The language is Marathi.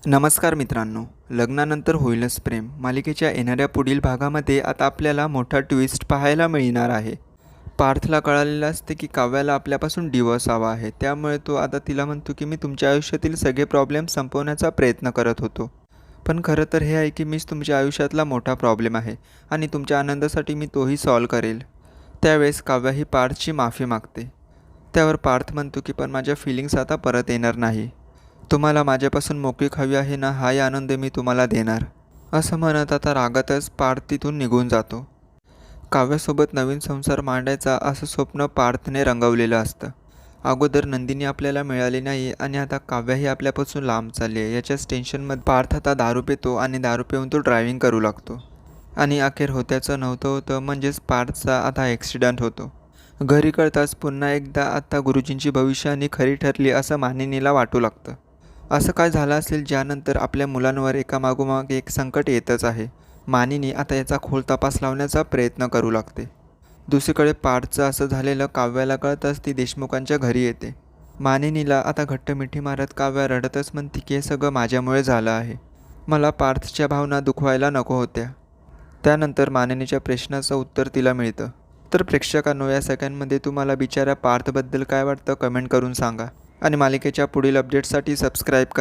नमस्कार मित्रांनो, लग्नानंतर होईलच प्रेम मालिकेच्या येणाऱ्या पुढील भागामध्ये आता आपल्याला मोठा ट्विस्ट पाहायला मिळणार आहे. पार्थला कळालेलं असते की काव्याला आपल्यापासून डिवोर्स हवा आहे. त्यामुळे तो आता तिला म्हणतो की मी तुमच्या आयुष्यातील सगळे प्रॉब्लेम संपवण्याचा प्रयत्न करत होतो. पण खरं तर हे आहे की मीच तुमच्या आयुष्यातला मोठा प्रॉब्लेम आहे आणि तुमच्या आनंदासाठी मी तोही सॉल्व करेल. त्यावेळेस काव्या ही पार्थची माफी मागते. त्यावर पार्थ म्हणतो की पण माझ्या फिलिंग्स आता परत येणार नाही. तुम्हाला माझ्यापासून मोकळीक हवी आहे ना, हाही आनंद मी तुम्हाला देणार. असं म्हणत आता रागातच पार्थ तिथून निघून जातो. काव्यासोबत नवीन संसार मांडायचा असं स्वप्न पार्थने रंगवलेलं असतं. अगोदर नंदिनी आपल्याला मिळाली नाही आणि आता काव्याही आपल्यापासून लांब चालली आहे. याच्याच टेन्शनमध्ये पार्थ आता दारू पितो आणि दारू पिऊन तो ड्रायव्हिंग करू लागतो. आणि अखेर होत्याचं नव्हतं होतं, म्हणजेच पार्थचा आता ॲक्सिडेंट होतो. घरी कळताच पुन्हा एकदा आता गुरुजींची भविष्यवाणी खरी ठरली असं मानिनीला वाटू लागतं. असं काय झालं असेल ज्यानंतर आपल्या मुलांवर एकामागोमाग एक संकट येतच आहे. मानिनी आता याचा खोल तपास लावण्याचा प्रयत्न करू लागते. दुसरीकडे पार्थचं असं झालेलं काव्याला कळताच ती देशमुखांच्या घरी येते. मानिनीला आता घट्ट मिठी मारत काव्या रडतच म्हणते की हे सगळं माझ्यामुळे झालं आहे. मला पार्थच्या भावना दुखवायला नको होत्या. त्यानंतर मानिनीच्या प्रश्नाचं उत्तर तिला मिळतं. तर प्रेक्षकांनो, या सगळ्यांमध्ये तुम्हाला बिचाऱ्या पार्थबद्दल काय वाटतं कमेंट करून सांगा आणि मालिकेच्या पुढील अपडेट्ससाठी सबस्क्राईब करा.